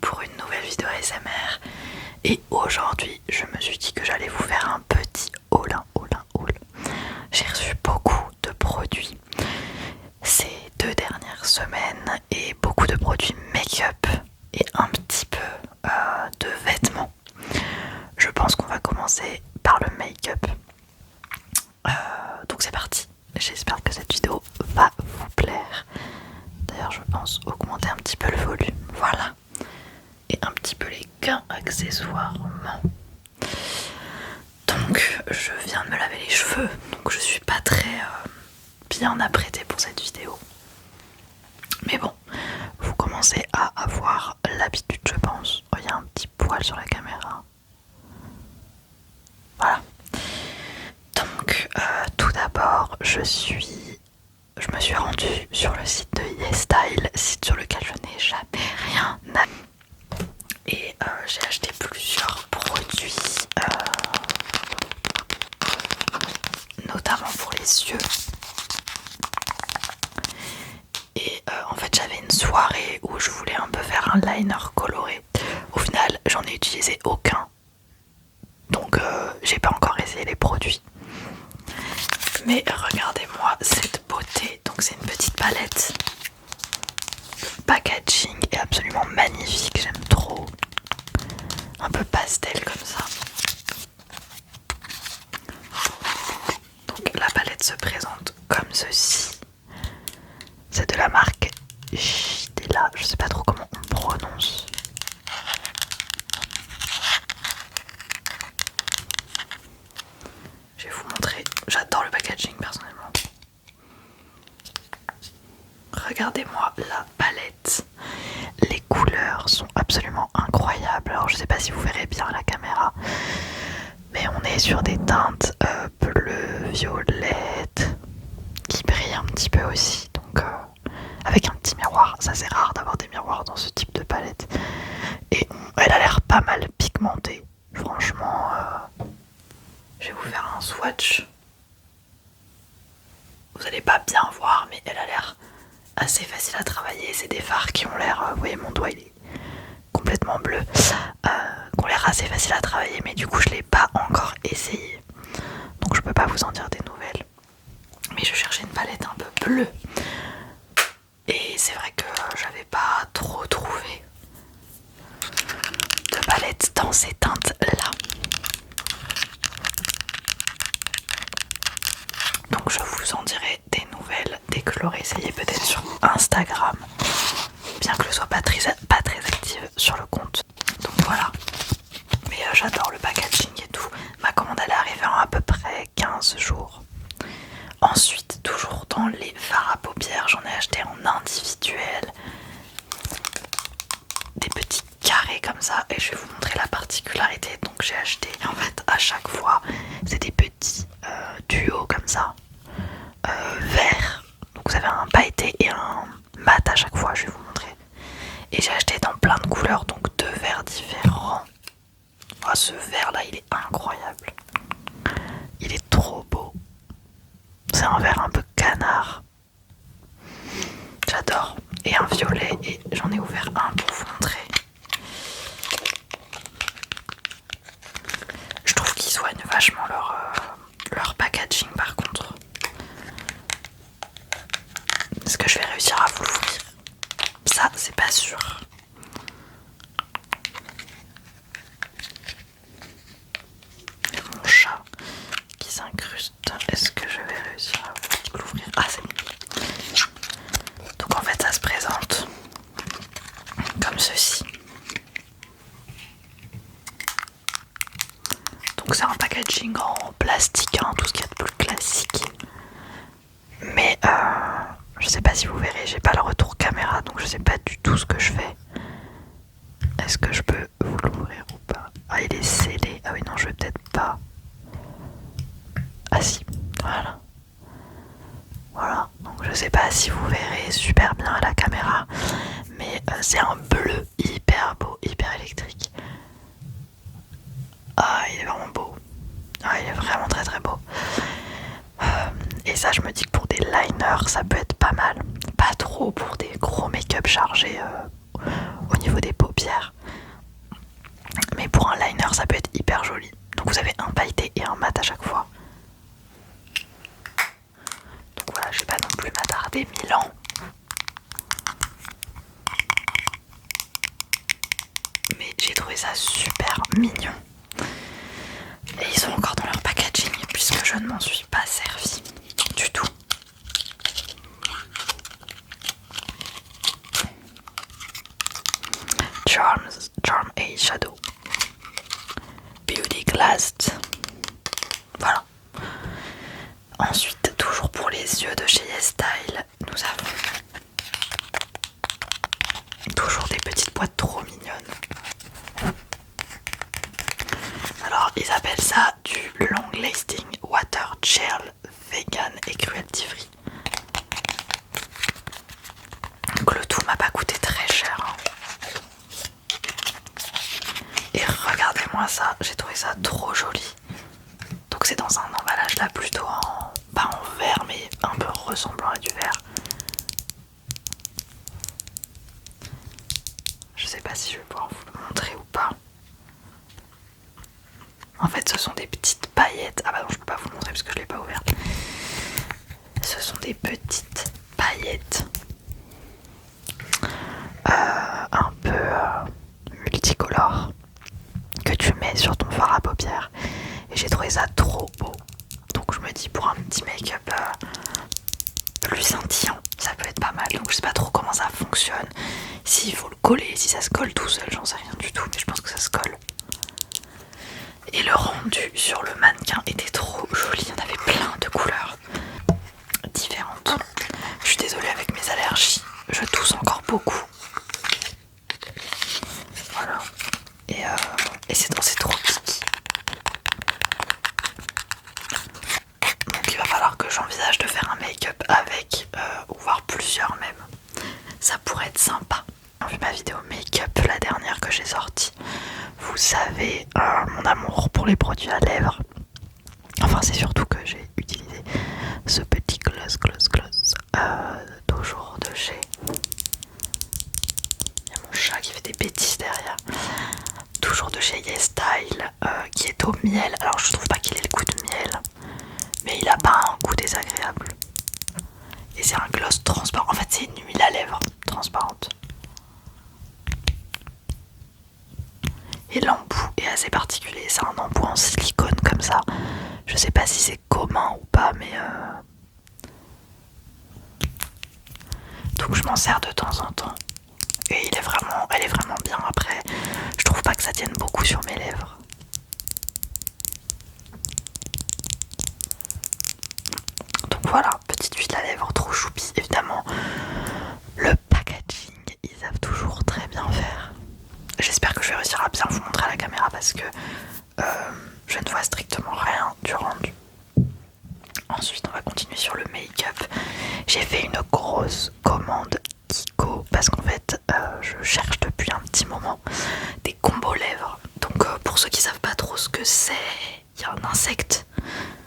pour une nouvelle vidéo ASMR. Et aujourd'hui je me suis dit que j'allais vous faire un petit haul. J'ai reçu beaucoup de produits ces 2 dernières semaines et beaucoup de produits make-up et un petit peu de vêtements. Je pense qu'on va commencer par le make-up. Donc c'est parti. J'espère que cette vidéo va vous plaire. D'ailleurs je pense augmenter un petit peu le volume. Voilà. Et un petit peu les gains accessoirement. Donc je viens de me laver les cheveux. Donc je suis pas très bien apprêtée pour cette vidéo. Mais bon, vous commencez à avoir l'habitude je pense. Oh, il y a un petit poil sur la caméra. Voilà. Donc tout d'abord je me suis rendue sur le site de YesStyle, site sur lequel je n'ai jamais rien acheté. Et j'ai acheté plusieurs produits, notamment pour les yeux. Et en fait j'avais une soirée où je voulais un peu faire un liner coloré. Au final j'en ai utilisé aucun. Donc j'ai pas encore essayé les produits. Mais regardez-moi cette beauté. Donc c'est une petite palette. Le packaging est absolument magnifique, j'aime trop. Un peu pastel comme ça. Donc la palette se présente comme ceci. C'est de la marque Stella, je sais pas trop comment on prononce. Je vais vous montrer, j'adore le packaging personnellement. Regardez-moi la palette. Les couleurs sont absolument incroyables. Alors je sais pas si vous verrez bien à la caméra, mais on est sur des teintes bleues, violettes, qui brillent un petit peu aussi. Donc avec un petit miroir, ça c'est rare d'avoir des miroirs dans ce type de palette. Et elle a l'air pas mal pigmentée. Franchement, je vais vous faire un swatch. Vous allez pas bien voir, mais elle a l'air assez facile à travailler. C'est des fards qui ont l'air, vous voyez mon doigt il est complètement bleu, qui ont l'air assez facile à travailler, mais du coup je l'ai pas encore essayé, donc je peux pas vous en dire des nouvelles. Mais je cherchais une palette un peu bleue et c'est vrai que j'avais pas trop trouvé de palette dans ces teintes là. Donc je vous en dirai des nouvelles dès que je l'aurai essayé, peut-être sur Instagram, bien que je sois pas très active sur le compte. Donc voilà. Mais j'adore le packaging et tout. Ma commande elle est arrivée en à peu près 15 jours. Ensuite, toujours dans les fards à paupières, j'en ai acheté en individuel. Des petits carrés comme ça. Et je vais vous montrer la particularité. Donc j'ai acheté, en fait à chaque fois, c'est des petits duos comme ça. Vert. Donc vous avez un pailleté et un mat à chaque fois, je vais vous montrer. Et j'ai acheté dans plein de couleurs, donc 2 verres différents. Oh, ce vert là il est incroyable. Il est trop beau. C'est un vert un peu canard. J'adore. Et un violet, et j'en ai ouvert un pour vous montrer. Je trouve qu'ils soignent vachement leur packaging par contre. Est-ce que je vais réussir à vous l'ouvrir? Ça c'est pas sûr. Et mon chat qui s'incruste. Est-ce que je vais réussir à l'ouvrir? Ah c'est bon. Donc en fait ça se présente comme ceci. Donc c'est un packaging en plastique, hein, tout ce qu'il y a de plus classique. Mais je sais pas si vous verrez, j'ai pas le retour caméra, donc je sais pas du tout ce que je fais. Est-ce que je peux vous l'ouvrir ou pas? Ah il est scellé, ah oui non je vais peut-être pas. Ah si, voilà. Voilà, donc je sais pas si vous verrez super bien à la caméra, mais c'est un bleu hyper beau, hyper électrique. Ah il est vraiment beau. Ah il est vraiment très très beau. Et ça je me dis que pour des liners ça peut être pas mal. Pas trop pour des gros make-up chargés au niveau des paupières. lumière, ça peut être hyper joli. Donc vous avez un pailleté et un mat à chaque fois. Donc voilà, je vais pas non plus m'attarder 1000 ans. Mais j'ai trouvé ça super mignon. Et ils sont encore dans leur packaging puisque je ne m'en suis pas servi du tout. Charm A Shadow Beauty Glassed. Voilà. Ensuite, toujours pour les yeux de chez YesStyle, nous avons toujours des petites boîtes trop mignonnes. Alors, ils appellent ça du Long Lasting Water Gel Vegan et Cruelty Free. Donc le tout m'a pas coûté très cher. Hein. Et regardez-moi ça, j'ai trouvé ça trop joli. Donc c'est dans un emballage là plutôt pas en verre mais un peu ressemblant à du verre. Je sais pas si je vais pouvoir vous le montrer ou pas. En fait ce sont des petites paillettes. Ah bah non je peux pas vous le montrer parce que je l'ai pas ouvert. Ce sont des petites paillettes un peu multicolores que tu mets sur ton fard à paupières. Et j'ai trouvé ça trop beau. Donc je me dis pour un petit make-up plus scintillant, ça peut être pas mal. Donc je sais pas trop comment ça fonctionne. S'il faut le coller, si ça se colle tout seul, j'en sais rien du tout. Mais je pense que ça se colle. Et le rendu sur le mannequin était trop joli. Il y en avait plein de couleurs différentes. Je suis désolée avec mes allergies. Je tousse encore beaucoup. Voilà. Et c'est trop piqué. Donc il va falloir que j'envisage de faire un make-up avec, ou voire plusieurs même. Ça pourrait être sympa. Vu ma vidéo make-up, la dernière que j'ai sortie, vous savez mon amour pour les produits à lèvres. Enfin c'est surtout que j'ai utilisé ce petit gloss toujours de chez... Il y a mon chat qui fait des bêtises derrière. Toujours de chez YesStyle, qui est au miel. Alors je trouve pas qu'il ait le goût de miel, mais il a pas un goût désagréable. Et c'est un gloss transparent. En fait c'est une huile à lèvres transparente. Et l'embout est assez particulier. C'est un embout en silicone comme ça. Je sais pas si c'est commun ou pas, mais donc je m'en sers de temps en temps. Et elle est vraiment bien. Après, je trouve pas que ça tienne beaucoup sur mes lèvres. Donc voilà, petite huile à lèvres trop choupi. Évidemment, le packaging, ils savent toujours très bien faire. J'espère que je vais réussir à bien vous montrer à la caméra parce que je ne vois strictement rien du rendu. Ensuite, on va continuer sur le make-up. J'ai fait une grosse commande Kiko parce qu'en fait, je cherche depuis un petit moment des combos lèvres. Donc, pour ceux qui savent pas trop ce que c'est, il y a un insecte.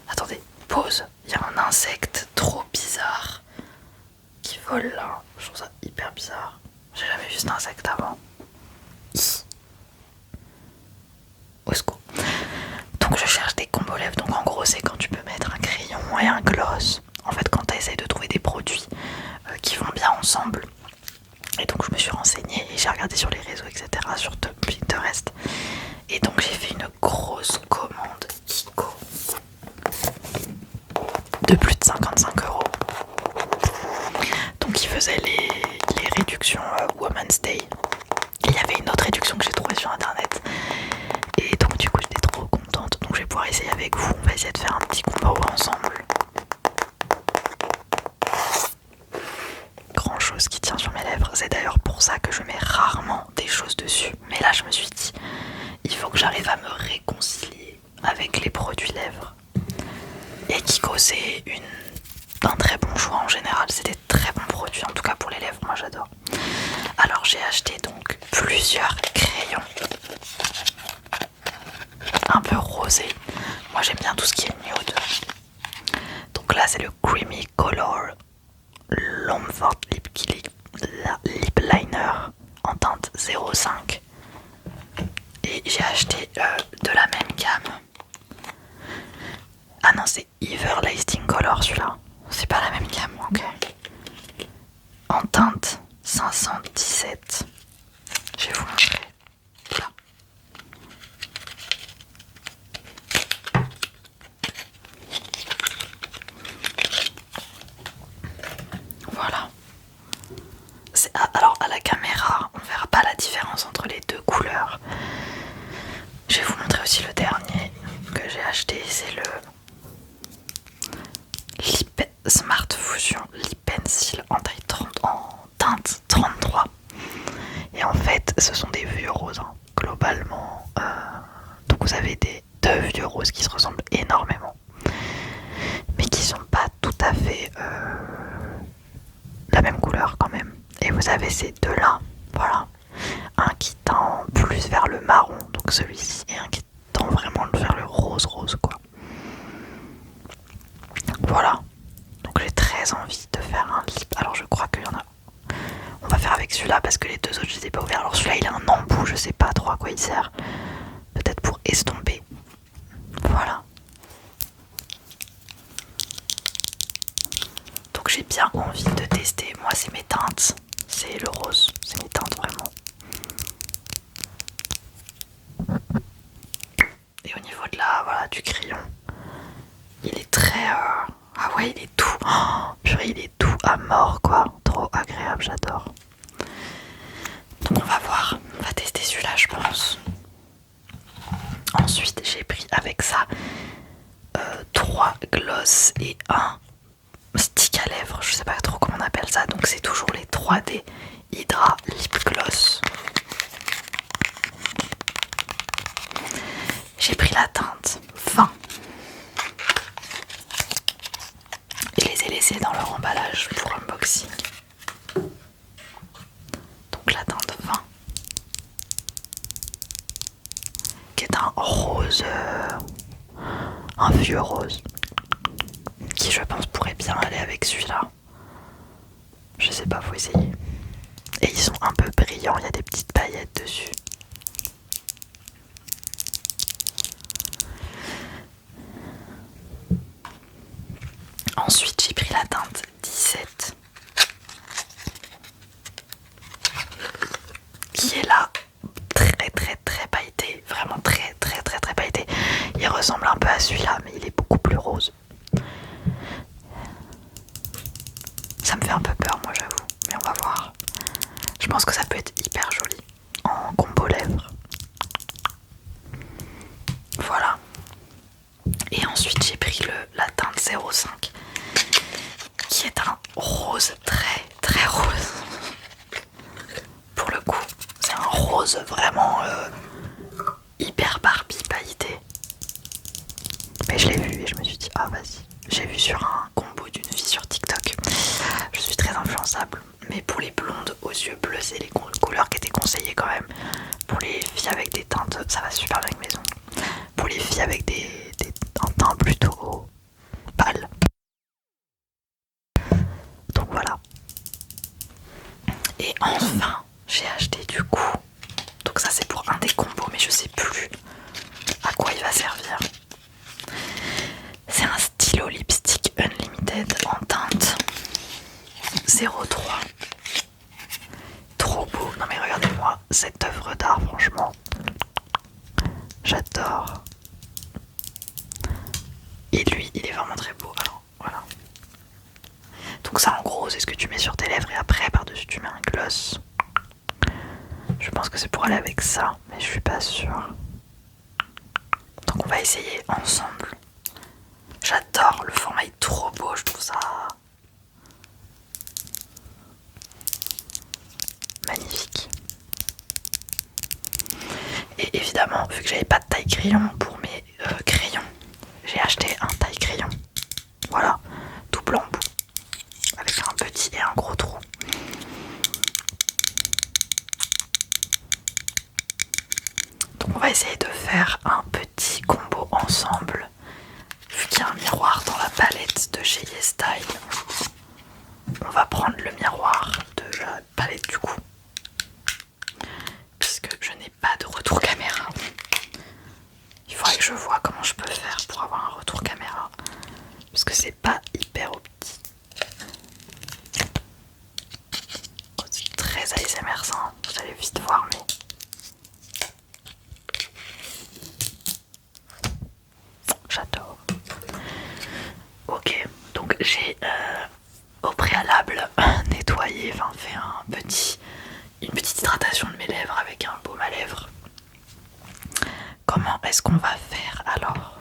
Attendez, pause. Il y a un insecte trop bizarre qui vole là. Je trouve ça hyper bizarre. J'ai jamais vu cet insecte avant. Au secours. Donc je cherche des combos lèvres. Donc en gros c'est quand tu peux mettre un crayon et un gloss. En fait quand tu essayes de trouver des produits qui vont bien ensemble. Et donc je me suis renseignée et j'ai regardé sur les réseaux etc. Sur Pinterest. Et donc j'ai fait une grosse commande Kiko de plus de 55 €. Donc il faisait les réductions Women's Day. Et il y avait une autre réduction que j'ai trouvée sur internet. Et donc du coup j'étais trop contente. Donc je vais pouvoir essayer avec vous. On va essayer de faire un petit combo ensemble. Grand chose qui tient sur mes lèvres. C'est d'ailleurs pour ça que je mets rarement des choses dessus. Mais là je me suis dit, il faut que j'arrive à me réconcilier avec les produits lèvres. Et Kiko c'est un très bon choix en général. C'est des très bons produits, en tout cas pour les lèvres, moi j'adore. Alors j'ai acheté donc plusieurs crayons un peu rosés. Moi j'aime bien tout ce qui est nude. Donc là c'est le Creamy Color Lomford Lip Liner en teinte 05. Et j'ai acheté de la même gamme. Ah non, c'est Everlasting Color celui-là. C'est pas la même gamme, ok. En teinte 517. Je vais vous montrer. Là. Voilà. Alors à la caméra, on verra pas la différence entre les deux couleurs. Je vais vous montrer aussi le dernier que j'ai acheté, c'est le Smart Fusion Lip Pencil en teinte 33. Et en fait, ce sont des vieux roses, hein, globalement. Donc vous avez deux vieux roses qui se ressemblent énormément, mais qui sont pas tout à fait la même couleur quand même. Et vous avez ces deux-là, voilà. Un qui tend plus vers le marron, donc celui-ci, et un qui tend vraiment vers le rose quoi. Voilà. Donc j'ai très envie de faire un lip. Alors je crois qu'il y en a. On va faire avec celui-là parce que les deux autres je les ai pas ouverts. Alors celui-là il a un embout, je sais pas trop à quoi il sert. Peut-être pour estomper. Voilà. Donc j'ai bien envie de tester. Moi c'est mes teintes. C'est le rose. C'est mes teintes vraiment. Et au niveau de voilà, du crayon, il est très... Ah ouais, il est doux. Oh, purée, il est doux à mort quoi. Trop agréable, j'adore. Donc on va voir. On va tester celui-là je pense. Ensuite j'ai pris avec ça 3 gloss et un stick à lèvres. Je sais pas trop comment on appelle ça. Donc c'est toujours les 3D Hydra Lip Gloss. J'ai pris la teinte 20 et les ai laissés dans leur emballage pour unboxing. Donc la teinte 20 qui est un rose, un vieux rose qui je pense pourrait bien aller avec celui-là. Je sais pas, faut essayer. Et ils sont un peu brillants, il y a des petites paillettes dessus. Ensuite j'ai pris la teinte 17 qui est là, très pailleté, vraiment très pailleté. Il ressemble un peu à celui-là mais il est beaucoup plus rose. Ça me fait un peu peur moi j'avoue, mais on va voir. Je pense que ça peut être hyper joli en combo lèvres. Voilà. Et ensuite j'ai pris la teinte 05 qui est un rose très rose. Pour le coup, c'est un rose vraiment hyper Barbie pailleté. Mais je l'ai vu et je me suis dit ah vas-y. J'ai vu sur un combo d'une fille sur TikTok. Je suis très influençable. Mais pour les blondes aux yeux bleus, c'est les couleurs qui étaient conseillées quand même. Pour les filles avec des teintes, ça va super bien avec mes ongles. Pour les filles avec un teint plutôt pâle. Donc voilà. Et enfin, j'ai acheté du coup. Donc ça c'est pour un des combos, mais je sais plus à quoi il va servir. C'est un stylo lipstick unlimited en teinte 03. Trop beau. Non mais regardez-moi cette œuvre d'art, franchement. J'adore. Et lui, il est vraiment très beau. Alors voilà. Donc ça en gros, c'est ce que tu mets sur tes lèvres et après par-dessus tu mets un gloss. Je pense que c'est pour aller avec ça, mais je suis pas sûre. Donc on va essayer ensemble. J'adore, le format est trop beau, je trouve ça magnifique. Et évidemment, vu que j'avais pas de taille crayon pour mes crayons, j'ai acheté un taille crayon. Voilà, double embout, avec un petit et un gros trou. Donc on va essayer de faire un petit combo ensemble. Vu qu'il y a un miroir dans la palette de chez YesStyle, on va prendre le miroir de la palette du coup. Puisque je n'ai pas de retour caméra. Donc j'ai au préalable nettoyé, enfin fait une petite hydratation de mes lèvres avec un baume à lèvres. Comment est-ce qu'on va faire alors?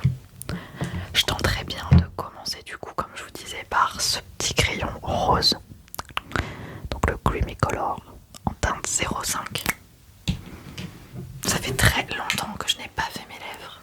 Je tenterais bien de commencer du coup, comme je vous disais, par ce petit crayon rose. Donc le Creamy Color en teinte 05. Ça fait très longtemps que je n'ai pas fait mes lèvres.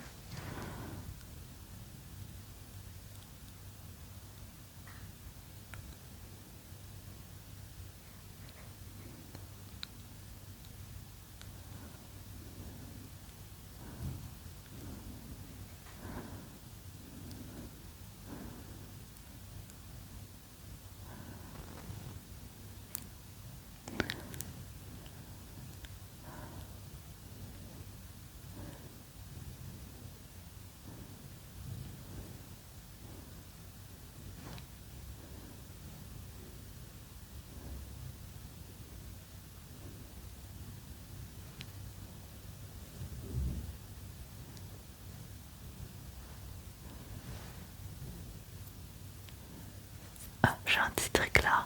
Ah, j'ai un petit truc là.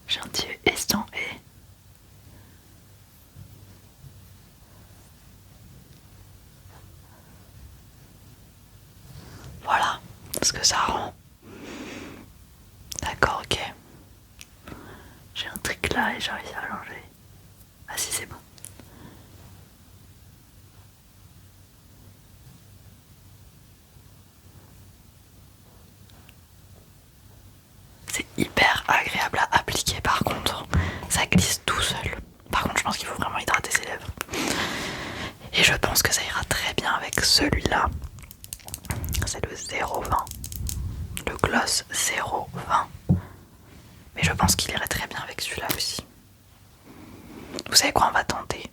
J'ai un petit estampé. Voilà ce que ça rend. D'accord, ok. J'ai un truc là et j'ai réussi à l'enlever. Ah si, c'est bon. C'est hyper agréable à appliquer par contre. Ça glisse tout seul. Par contre, je pense qu'il faut vraiment hydrater ses lèvres. Et je pense que ça ira très bien avec celui-là. C'est le 020. Le gloss 020. Mais je pense qu'il irait très bien avec celui-là aussi. Vous savez quoi, on va tenter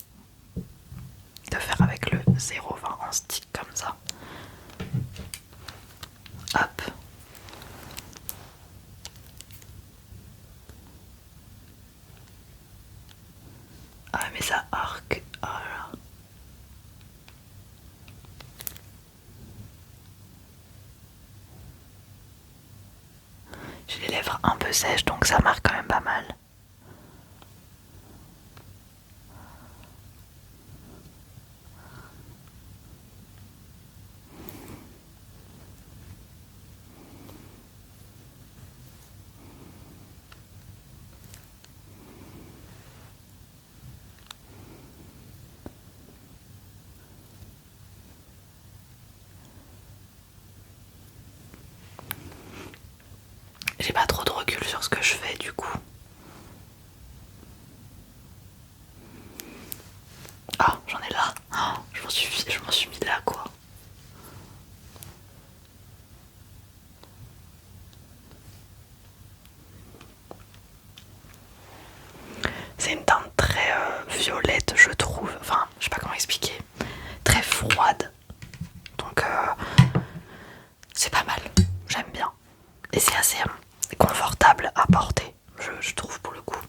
de faire avec le 020 en stick comme ça. Hop. Ah mais ça arque. Oh là. J'ai les lèvres un peu sèches donc ça marque quand même pas mal. J'ai pas trop de recul sur ce que je fais du coup. Ah, j'en ai là. Oh, je m'en suis mis là quoi. C'est une teinte très violette je trouve. Enfin, je sais pas comment expliquer. Très froide. Donc c'est pas mal. J'aime bien. Et c'est assez confortable à porter, je trouve pour le coup.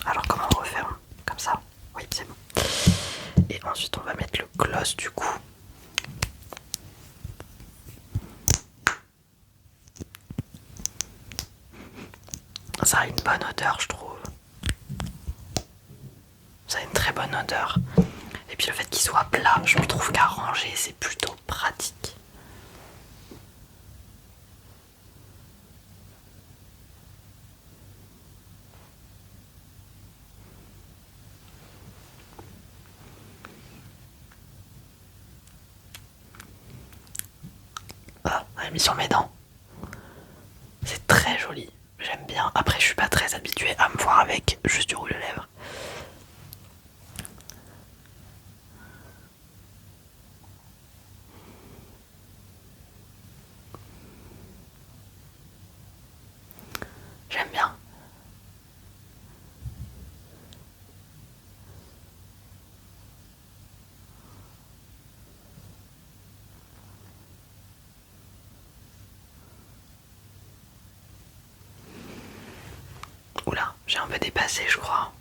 Alors comment on referme? Comme ça. Oui, c'est bon. Et ensuite on va mettre le gloss du coup. Ça a une bonne odeur je trouve. Ça a une très bonne odeur. Et puis le fait qu'il soit plat, je trouve qu'à ranger c'est plutôt pratique. Ah, elle a mis sur mes dents. C'est très joli, j'aime bien. Après je suis pas très habituée à me voir avec juste du rouge à lèvres. J'aime bien. Oula, j'ai un peu dépassé je crois.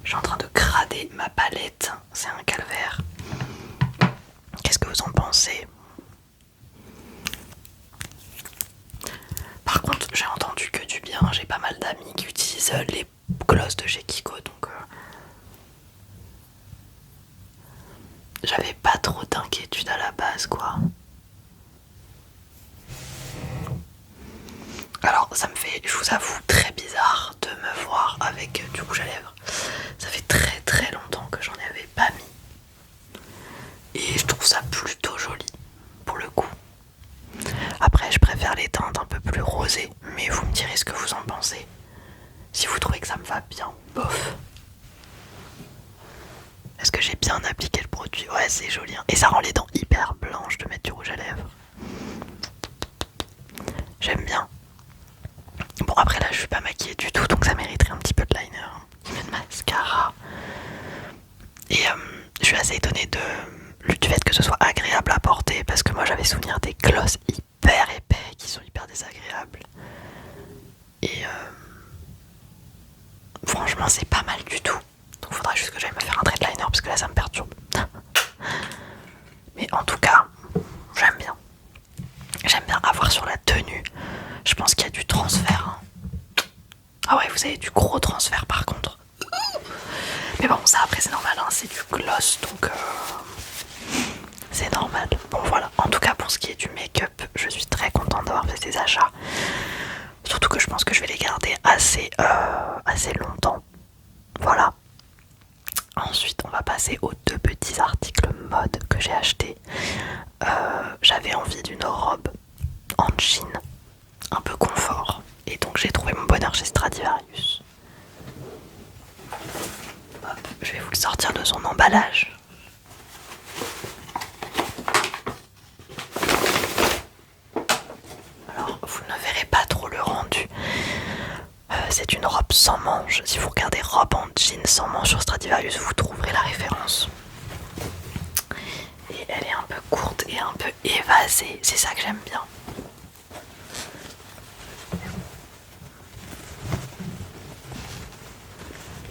Je suis en train de crader ma palette, c'est un calvaire. vous en pensez. Par contre, j'ai entendu que du bien, j'ai pas mal d'amis qui utilisent les glosses de chez Kiko, donc j'avais pas trop d'inquiétude à la base, quoi. Alors ça me fait, je vous avoue, très bizarre de me voir avec du rouge à lèvres. Ça fait très très longtemps que j'en avais pas mis. Et je trouve ça plutôt joli, pour le coup. Après, je préfère les teintes un peu plus rosées, mais vous me direz ce que vous en pensez. Si vous trouvez que ça me va bien, bof. Est-ce que j'ai bien appliqué le produit? Ouais, c'est joli, hein. Et ça rend les dents hyper blanches de mettre du rouge à lèvres. J'aime bien. Bon, après là, je suis pas maquillée du tout, donc ça mériterait un petit peu de liner, de mascara. Et je suis assez étonnée du fait que ce soit agréable à porter, parce que moi j'avais souvenir des glosses hyper épais qui sont hyper désagréables. Et franchement, c'est pas mal du tout. Donc faudra juste que j'aille me faire un trait de liner, parce que là ça me perturbe. Mais en tout cas, j'aime bien. J'aime bien avoir sur la tenue. Je pense qu'il y a du transfert, hein. Ah ouais, vous avez du gros transfert par contre. Mais bon, ça après c'est normal, hein, c'est du gloss, donc c'est normal. Bon voilà, en tout cas pour ce qui est du make-up, je suis très contente d'avoir fait ces achats. Surtout que je pense que je vais les garder assez longtemps. Voilà. Ensuite, on va passer aux deux petits articles mode que j'ai achetés. J'avais envie d'une robe en jean, un peu confort. Et donc j'ai trouvé mon bonheur chez Stradivarius. Hop, je vais vous le sortir de son emballage. Alors, vous ne verrez pas trop le rendu. C'est une robe sans manches. Si vous regardez robe en jean sans manches sur Stradivarius, vous trouverez la référence. Et elle est un peu courte et un peu évasée. C'est ça que j'aime bien.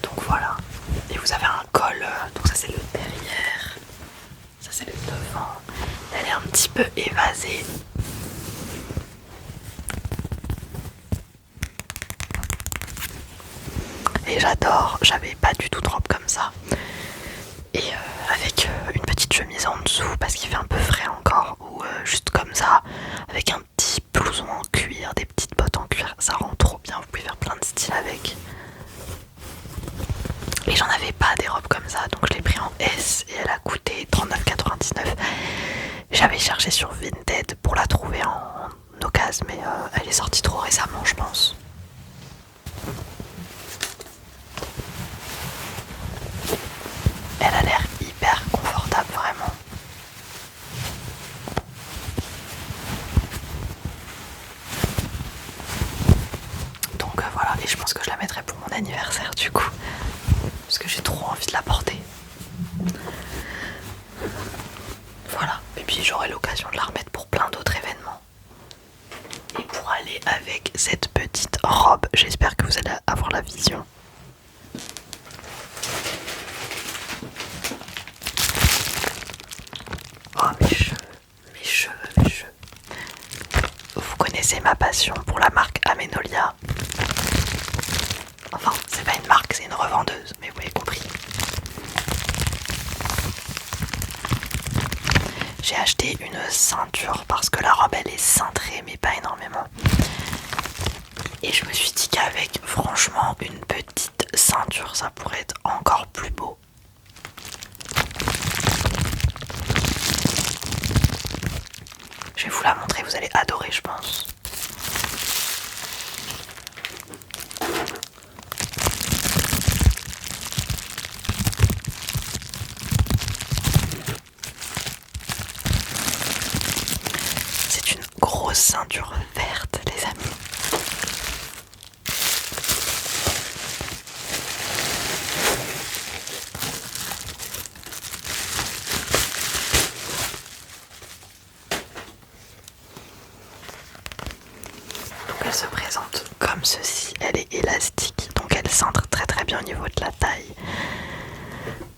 Donc voilà. Et vous avez un col. Donc ça c'est le derrière. Ça c'est le devant. Elle est un petit peu évasée. Et j'adore, j'avais pas du tout de robe comme ça. Et avec une petite chemise en dessous parce qu'il fait un peu frais encore. Ou juste comme ça, avec un petit blouson en cuir, des petites bottes en cuir. Ça rend trop bien, vous pouvez faire plein de styles avec. Et j'en avais pas des robes comme ça, donc je l'ai pris en S et elle a coûté 39,99. J'avais cherché sur Vinted pour la trouver en occasion, mais elle est sortie trop récemment, je pense. Elle a l'air hyper confortable, vraiment. Donc voilà, et je pense que je la mettrai pour mon anniversaire du coup. Parce que j'ai trop envie de la porter. Voilà, et puis j'aurai l'occasion de la remettre pour plein d'autres événements. Et pour aller avec cette petite robe, j'espère que vous allez avoir la vision. Oh mes cheveux, mes cheveux, mes cheveux. Vous connaissez ma passion pour la marque Amenolia. Enfin, c'est pas une marque, c'est une revendeuse, mais vous avez compris. J'ai acheté une ceinture parce que la robe elle est cintrée mais pas énormément. Et je me suis dit qu'avec franchement une petite ceinture ça pourrait être encore plus beau. Je vais vous la montrer, vous allez adorer je pense. C'est une grosse ceinture verte les amis. Elle se présente comme ceci, elle est élastique, donc elle cintre très très bien au niveau de la taille.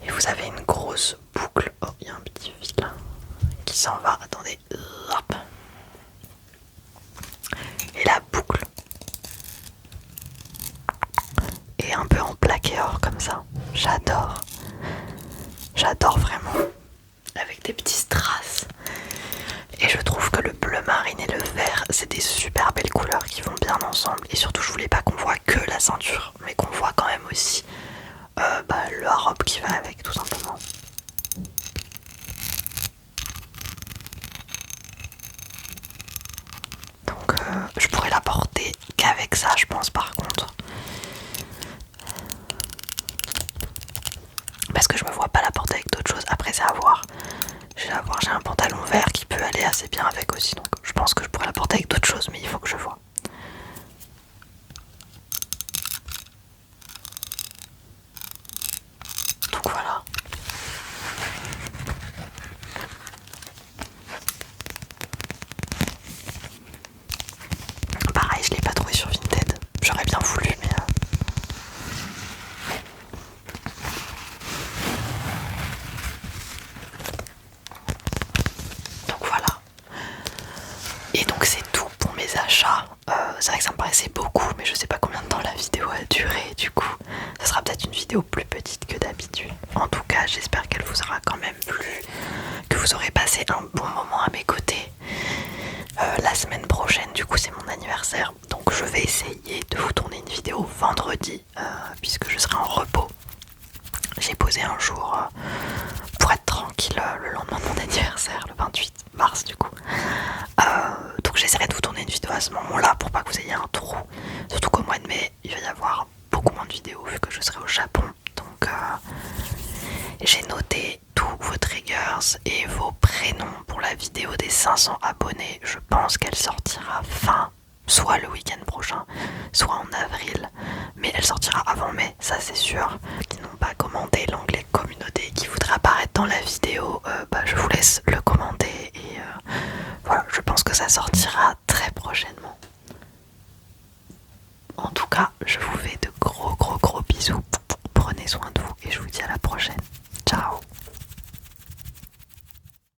Et vous avez une grosse boucle, oh il y a un petit fil là, qui qui s'en va. Attendez. Hop. Et la boucle. Et un peu en plaqué or comme ça. J'adore. J'adore vraiment. Avec des petits strass. Et je trouve que le bleu marine et le vert, c'est des super belles couleurs qui vont bien ensemble. Et surtout, je voulais pas qu'on voit que la ceinture, mais qu'on voit quand même aussi la robe qui va avec, tout simplement. Donc je pourrais la porter qu'avec ça, je pense, par contre. Parce que je me vois pas la porter avec d'autres choses. Après, c'est à voir. J'ai un pantalon vert qui peut aller assez bien avec aussi. Donc je pense que je pourrais la porter avec d'autres choses, mais il faut que je vois. Donc voilà. Pareil, je l'ai pas trouvé sur Vinted. J'aurais bien voulu, mais... Donc voilà. Et donc c'est tout pour mes achats. C'est vrai que ça me paraissait beaucoup, mais je sais pas combien de temps la vidéo a duré. Du coup, ce sera peut-être une vidéo plus petite que d'habitude. En tout cas, j'espère qu'elle vous aura quand même plu, que vous aurez passé un bon moment à mes côtés. La semaine prochaine, du coup, c'est mon anniversaire, donc je vais essayer de vous tourner une vidéo vendredi, puisque je serai en repos. J'ai posé un jour pour être tranquille le lendemain de mon anniversaire, le 28 mars du coup. Donc j'essaierai de vous tourner une vidéo à ce moment-là pour pas que vous ayez un trou. Surtout qu'au mois de mai, il va y avoir beaucoup moins de vidéos vu que je serai au Japon. Donc j'ai noté tous vos triggers et vos prénoms pour la vidéo des 500 abonnés. Je pense qu'elle sortira soit le week-end prochain, soit en avril, mais elle sortira avant mai, ça c'est sûr. Qui n'ont pas commenté l'onglet communauté qui voudrait apparaître dans la vidéo, je vous laisse le commenter et voilà, je pense que ça sortira très prochainement. En tout cas, je vous fais de gros bisous, prenez soin de vous et je vous dis à la prochaine. Ciao.